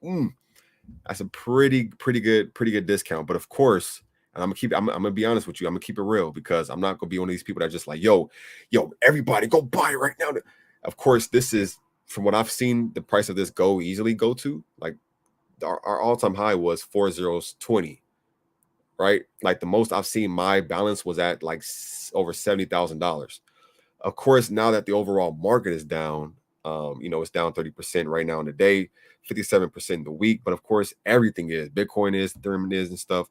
Speaker 1: a pretty good discount. But of course, and I'm gonna be honest with you, I'm gonna keep it real because I'm not gonna be one of these people that just like, yo, everybody go buy it right now. Of course, this is from what I've seen, the price of this easily go to like our all-time high was 4020, right? Like the most I've seen my balance was at like over $70,000. Of course, now that the overall market is down, it's down 30% right now in the day, 57% in the week. But of course, everything is Bitcoin is, Ethereum is, and stuff.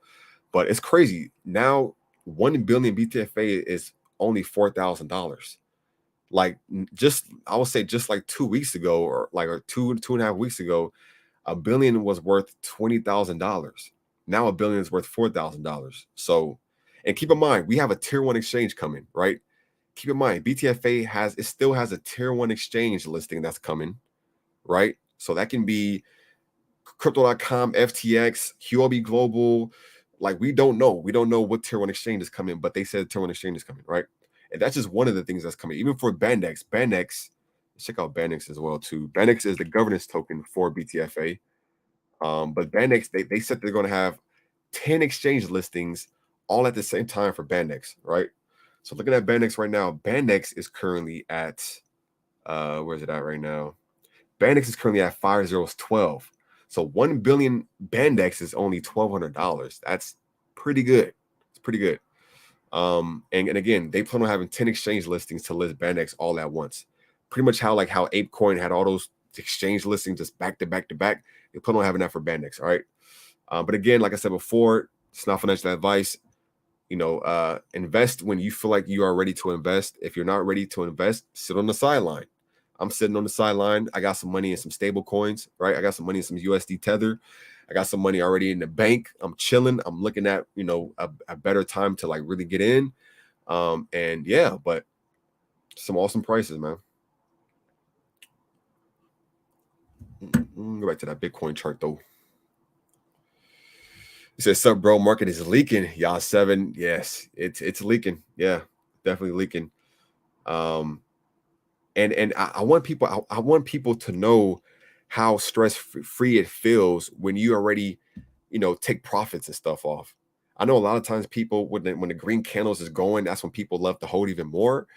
Speaker 1: But it's crazy now. 1 billion BTFA is only $4,000. Like I would say just like 2 weeks ago, or 2.5 weeks ago, a billion was worth $20,000. Now a billion is worth $4,000. So, and keep in mind, we have a tier 1 exchange coming, right? Keep in mind, BTFA still has a tier 1 exchange listing that's coming, right? So that can be crypto.com, FTX, huobi Global. Like we don't know what tier 1 exchange is coming, but they said tier 1 exchange is coming, right? And that's just one of the things that's coming. Even for Bandex, check out Bandex as well too. Bandex is the governance token for BTFA. But Bandex, they said they're going to have 10 exchange listings all at the same time for Bandex, right? So looking at Bandex right now, Bandex is currently at where's it at right now? Bandex is currently at 5012. So 1 billion Bandex is only $1,200. That's pretty good. It's pretty good. And again, they plan on having 10 exchange listings to list Bandex all at once. pretty much how ApeCoin had all those exchange listings just back to back to back. They plan on having that for Binance. All right. But again, like I said before, it's not financial advice. Invest when you feel like you are ready to invest. If you're not ready to invest, sit on the sideline. I'm sitting on the sideline. I got some money in some stable coins, right? I got some money in some USD Tether. I got some money already in the bank. I'm chilling. I'm looking at, a better time to like really get in. And yeah, but some awesome prices, man. Go back to that Bitcoin chart though. He says, "Sub bro, market is leaking." Y'all 7. Yes, it's leaking. Yeah, definitely leaking. And I want people, I want people to know how stress free it feels when you already, take profits and stuff off. I know a lot of times people, when the green candles is going, that's when people love to hold even more.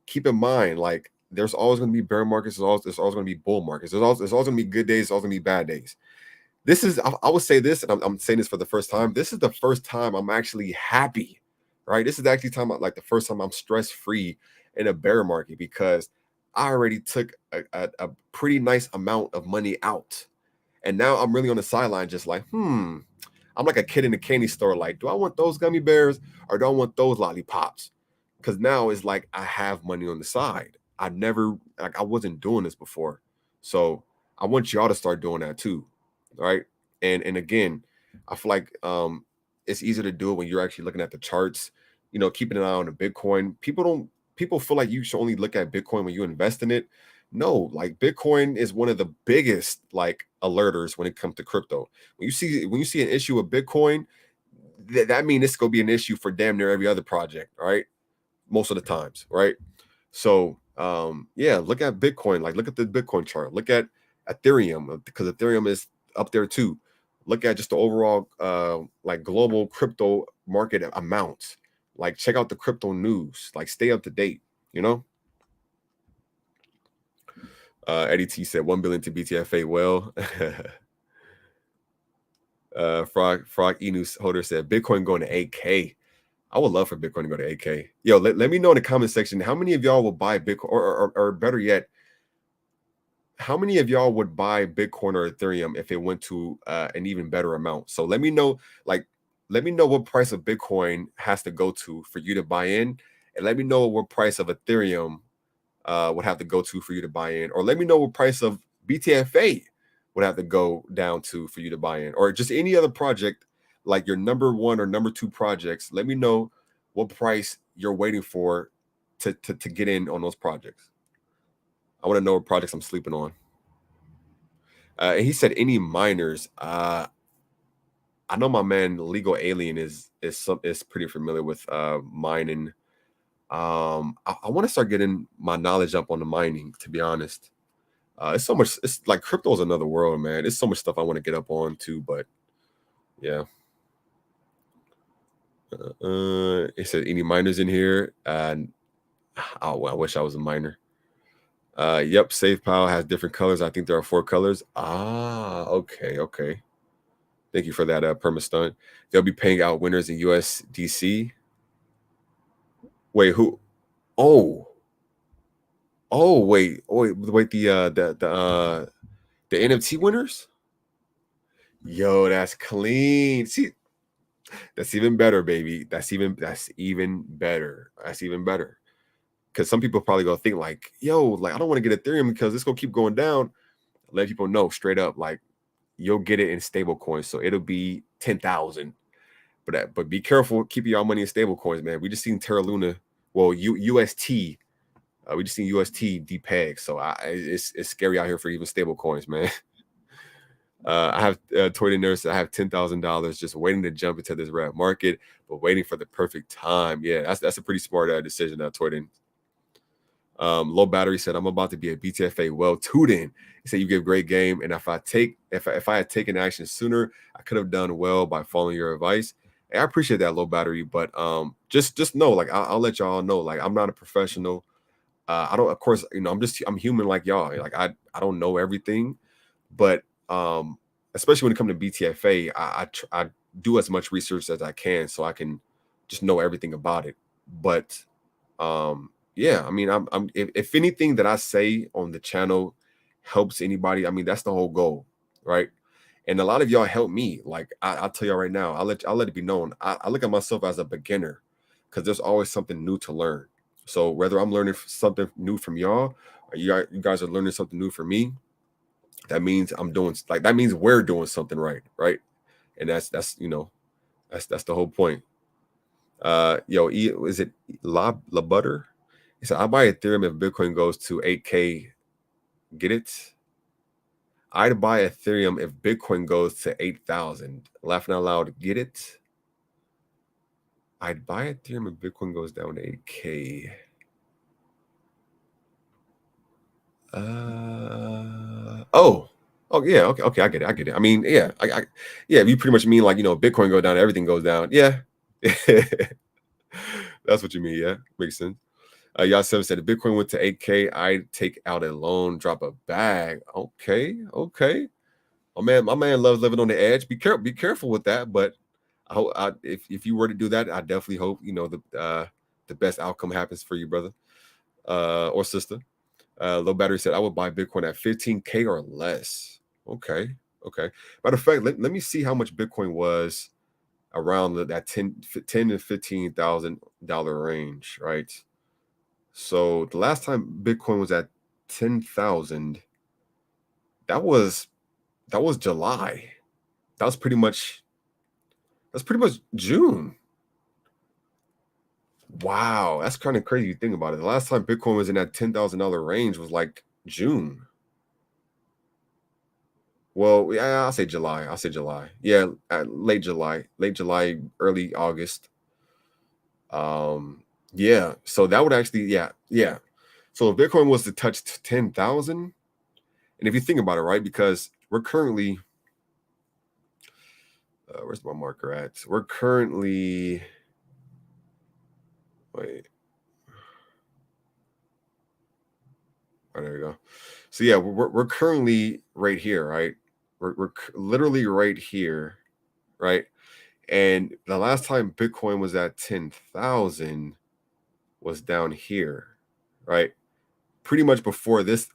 Speaker 1: Keep in mind, like there's always going to be bear markets. There's always going to be bull markets. There's always going to be good days. There's always going to be bad days. This is, I would say this, and I'm saying this for the first time. This is the first time I'm actually happy, right? This is actually like the first time I'm stress free in a bear market, because I already took a pretty nice amount of money out. And now I'm really on the sideline, just like, I'm like a kid in the candy store. Like, do I want those gummy bears or do I want those lollipops? Because now it's like I have money on the side. I wasn't doing this before. So I want y'all to start doing that too. Right. And again, I feel like it's easier to do it when you're actually looking at the charts, keeping an eye on the Bitcoin. People feel like you should only look at Bitcoin when you invest in it. No, like Bitcoin is one of the biggest like alerters when it comes to crypto. When you see an issue with Bitcoin, that means it's gonna be an issue for damn near every other project, right? Most of the times, right? So yeah, look at Bitcoin, like look at the Bitcoin chart, look at Ethereum, because Ethereum is up there too. Look at just the overall like global crypto market amounts. Like check out the crypto news, like stay up to date, Eddie T said 1 billion to BTFA. Well, Frog Enu Holder said Bitcoin going to 8K. I would love for Bitcoin to go to 8K. Yo, let me know in the comment section how many of y'all will buy Bitcoin, or better yet, how many of y'all would buy Bitcoin or Ethereum if it went to an even better amount? So let me know, let me know what price of Bitcoin has to go to for you to buy in, and let me know what price of Ethereum would have to go to for you to buy in, or let me know what price of BTFA would have to go down to for you to buy in, or just any other project, like your number 1 or number 2 projects. Let me know what price you're waiting for to get in on those projects. I want to know what projects I'm sleeping on. And he said any miners. I know my man Legal Alien is pretty familiar with mining. I want to start getting my knowledge up on the mining, to be honest. It's so much, it's like crypto is another world, man. There's so much stuff I want to get up on too, but yeah. It said any miners in here, and I wish I was a miner. Yep, SafePal has different colors. I think there are 4 colors. Okay. Thank you for that, perma-stunt. They'll be paying out winners in USDC. Wait, who? Oh, wait. The NFT winners. Yo, that's clean. See, that's even better, baby. That's even better. That's even better. Because some people probably gonna think like, yo, like I don't want to get Ethereum because it's gonna keep going down. Let people know straight up, like you'll get it in stable coins, so it'll be 10,000. But be careful, keep your money in stable coins, man. We just seen Terra Luna, well, UST. We just seen UST depeg, so it's scary out here for even stable coins, man. I have Toy Nurse. I have $10,000 just waiting to jump into this rap market, but waiting for the perfect time. Yeah, that's a pretty smart decision, Toy. Low Battery said, I'm about to be a BTFA. Well, Tootin. He said, you give great game. And if I had taken action sooner, I could have done well by following your advice. And I appreciate that, Low Battery. But just know, like, I'll let y'all know, like, I'm not a professional. I don't, of course, I'm human like y'all. Like, I don't know everything. But especially when it comes to BTFA, I do as much research as I can so I can just know everything about it. But yeah, I mean, I'm if anything that I say on the channel helps anybody, I mean, that's the whole goal, right? And a lot of y'all help me. Like I'll tell y'all right now, I'll let it be known. I look at myself as a beginner because there's always something new to learn. So whether I'm learning something new from y'all, or you guys are learning something new from me, that means I'm doing like that means we're doing something right, right? And that's you know that's the whole point. Yo, is it La Butter? He said, I buy Ethereum if Bitcoin goes to 8K. Get it? I'd buy Ethereum if Bitcoin goes to 8,000. Laughing out loud. Get it? I'd buy Ethereum if Bitcoin goes down to 8K. Oh yeah, okay, I get it. I mean, yeah, yeah, if you pretty much mean like, Bitcoin go down, everything goes down. Yeah. That's what you mean, yeah. Makes sense. Y'all 7 said if Bitcoin went to 8K, I'd take out a loan, drop a bag. Okay. My man loves living on the edge. Be careful with that. But if you were to do that, I definitely hope the best outcome happens for you, brother or sister. Low battery said I would buy Bitcoin at 15K or less. Okay. Matter of fact, let me see how much Bitcoin was around that 10 to $15,000 range, right? So the last time Bitcoin was at 10,000, that was July. That was pretty much June. Wow, that's kind of crazy to think about it. The last time Bitcoin was in that $10,000 range was like June. Well, yeah, I'll say July. Yeah, late July, early August. Yeah. So that would actually, yeah. So if Bitcoin was to touch 10,000, and if you think about it, right, because we're currently, where's my marker at? We're currently, wait. Oh, there we go. So yeah, we're currently right here, right? We're literally right here, right? And the last time Bitcoin was at 10,000 was down here, right? Pretty much before this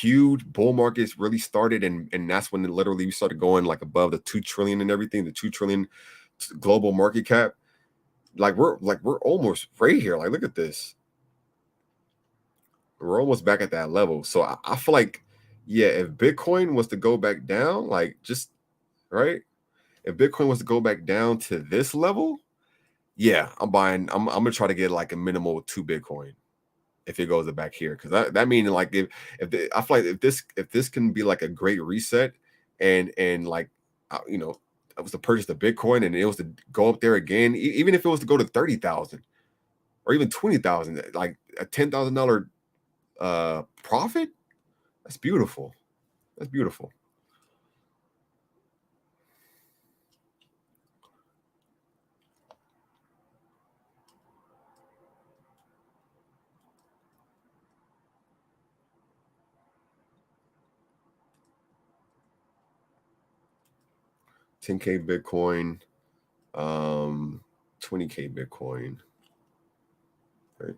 Speaker 1: huge bull market really started, and that's when literally we started going like above the 2 trillion and everything, the 2 trillion global market cap. We're almost right here. Like, look at this. We're almost back at that level. So I feel like, yeah, if Bitcoin was to go back down, like just right, if Bitcoin was to go back down to this level, yeah, I'm buying. I'm gonna try to get like a minimal 2 Bitcoin if it goes back here, because that means like I feel like if this can be like a great reset, and like I was to purchase the Bitcoin and it was to go up there again, even if it was to go to 30,000 or even 20,000, like a $10,000 profit, that's beautiful. That's beautiful. 10K Bitcoin, 20K Bitcoin, right?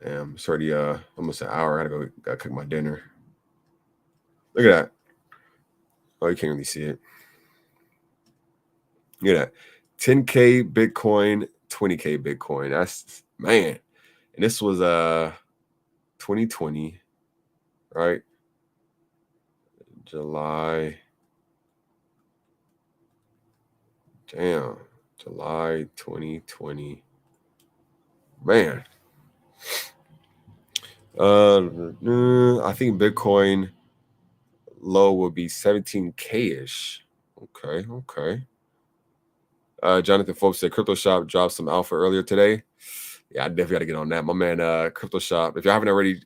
Speaker 1: It's already almost an hour. I gotta cook my dinner. Look at that. Oh, you can't really see it. Look at that. 10K Bitcoin, 20K Bitcoin. That's, man. And this was 2020, right? July. Damn. July 2020. Man. I think Bitcoin low will be 17K-ish. Okay. Jonathan Forbes said Crypto Shop dropped some alpha earlier today. Yeah, I definitely got to get on that. My man, Crypto Shop. If you haven't already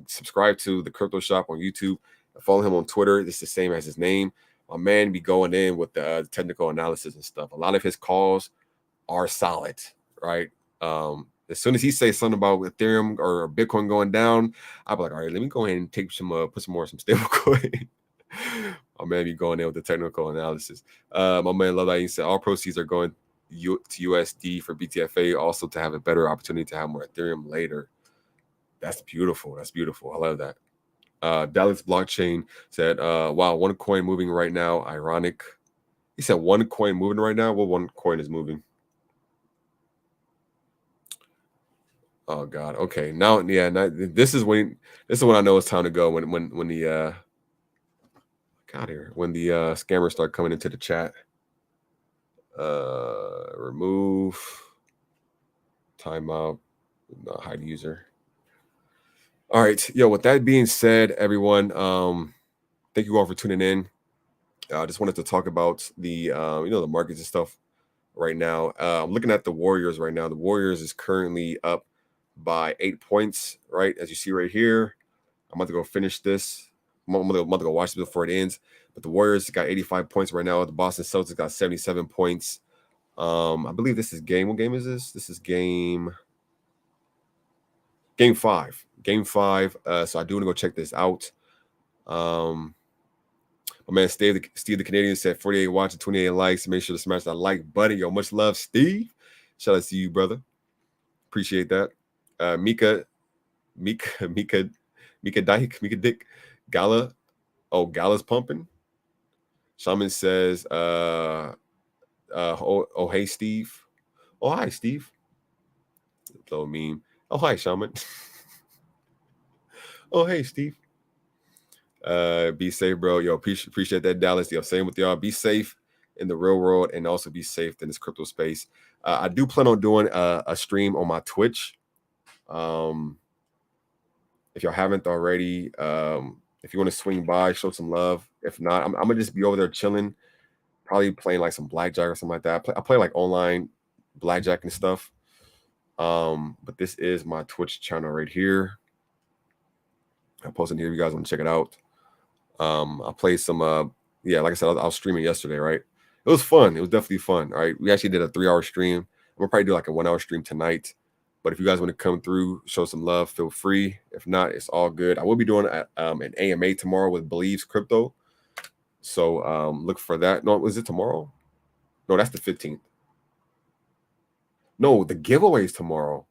Speaker 1: subscribed to the Crypto Shop on YouTube, follow him on Twitter. It's the same as his name. My man be going in with the technical analysis and stuff. A lot of his calls are solid, right? As soon as he says something about Ethereum or Bitcoin going down, I'll be like, all right, let me go ahead and take some, put some stable coin. My man be going in with the technical analysis. My man Love He said all proceeds are going to USD for BTFA, also to have a better opportunity to have more Ethereum later. That's beautiful. That's beautiful. I love that. Dallas Blockchain said, wow, one coin moving right now. Ironic. He said one coin moving right now. Well, one coin is moving. Oh God. Okay. Now, yeah. Now, this is when I know it's time to go. When the God here when the scammers start coming into the chat. Remove. Timeout. Not hide user. All right. Yo. With that being said, everyone. Thank you all for tuning in. I just wanted to talk about the the markets and stuff right now. I'm looking at the Warriors right now. The Warriors is currently up by 8 points, right? As you see right here. I'm about to go finish this. I'm about to go watch this before it ends. But the Warriors got 85 points right now. The Boston Celtics got 77 points. I believe this is game. What game is this? This is game 5. Game 5. So I do want to go check this out. My man Steve the Canadian said 48 watching, 28 likes. Make sure to smash that like button. Yo, much love, Steve. Shout out to you, brother. Appreciate that. Mika Dick, Gala. Oh, Gala's pumping. Shaman says, hey, Steve. Oh, hi, Steve. Little meme. Oh, hi, Shaman. Oh, hey, Steve. Be safe, bro. Yo, appreciate that, Dallas. Yo, same with y'all. Be safe in the real world and also be safe in this crypto space. I do plan on doing a stream on my Twitch. If y'all haven't already, if you want to swing by, show some love. If not, I'm gonna just be over there chilling, probably playing like some blackjack or something like that. I play like online blackjack and stuff. But this is my Twitch channel right here. I posted here if you guys want to check it out. I played some like I said, I was streaming yesterday, right? It was fun. It was definitely fun. All right. We actually did a 3-hour stream. I'm gonna probably do like a 1-hour stream tonight. But if you guys want to come through, show some love, feel free. If not, it's all good. I will be doing an AMA tomorrow with Believes Crypto. So look for that. No, was it tomorrow? No, that's the 15th. No, the giveaway is tomorrow.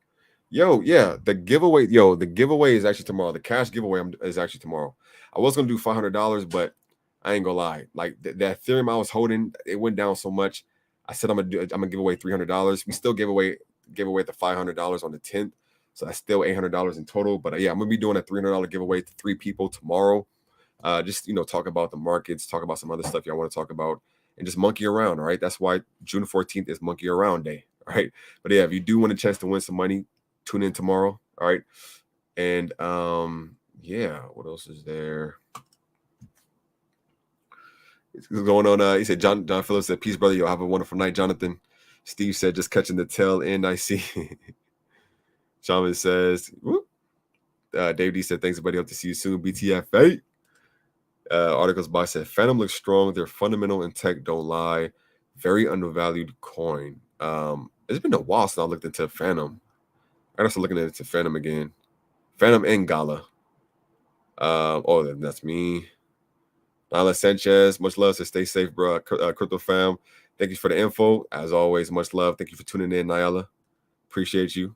Speaker 1: The giveaway is actually tomorrow. The cash giveaway is actually tomorrow. I was gonna do $500, but I ain't gonna lie. Like the Ethereum I was holding, it went down so much. I said I'm gonna give away $300. We still gave away the $500 on the 10th, so that's still $800 in total. But I'm gonna be doing a $300 giveaway to 3 people tomorrow. Just talk about the markets, talk about some other stuff y'all want to talk about, and just monkey around. All right, that's why June 14th is Monkey Around Day. All right, but if you do want a chance to win some money, tune in tomorrow. All right. And what else is there? It's going on. He said John Phillips said, peace, brother. You'll have a wonderful night, Jonathan. Steve said, just catching the tail end. I see. Shaman says, whoop. Dave D said, thanks, buddy. Hope to see you soon. BTFA. Articles by said, Phantom looks strong. They're fundamental and tech don't lie. Very undervalued coin. It's been a while since I looked into Phantom. I gotta start looking into Phantom again. Phantom and Gala. That's me. Nyla Sanchez, much love. So stay safe, bro. Crypto fam. Thank you for the info. As always, much love. Thank you for tuning in, Nyla. Appreciate you.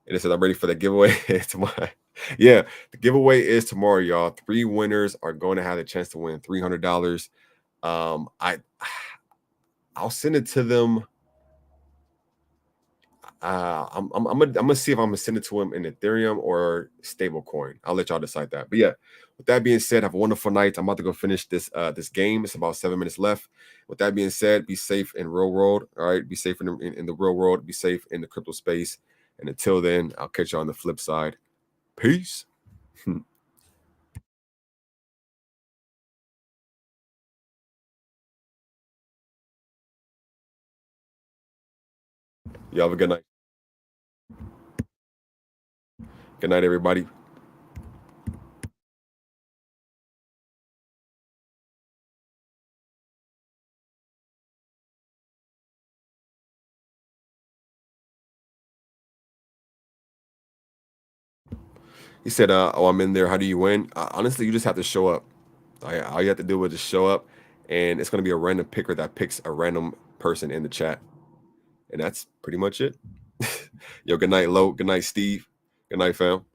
Speaker 1: And it says I'm ready for the giveaway tomorrow. Yeah, the giveaway is tomorrow, y'all. 3 winners are going to have the chance to win $300. I'll send it to them. I'm gonna see if I'm gonna send it to him in Ethereum or stablecoin. I'll let y'all decide that. But with that being said, have a wonderful night. I'm about to go finish this game. It's about 7 minutes left. With that being said, be safe in real world. All right, be safe in the real world. Be safe in the crypto space. And until then, I'll catch you on the flip side. Peace. Y'all have a good night. Good night, everybody. He said, "Oh, I'm in there. How do you win?" Honestly, you just have to show up. All you have to do is just show up, and it's going to be a random picker that picks a random person in the chat, and that's pretty much it. Yo, good night, Lo. Good night, Steve. Good night, fam.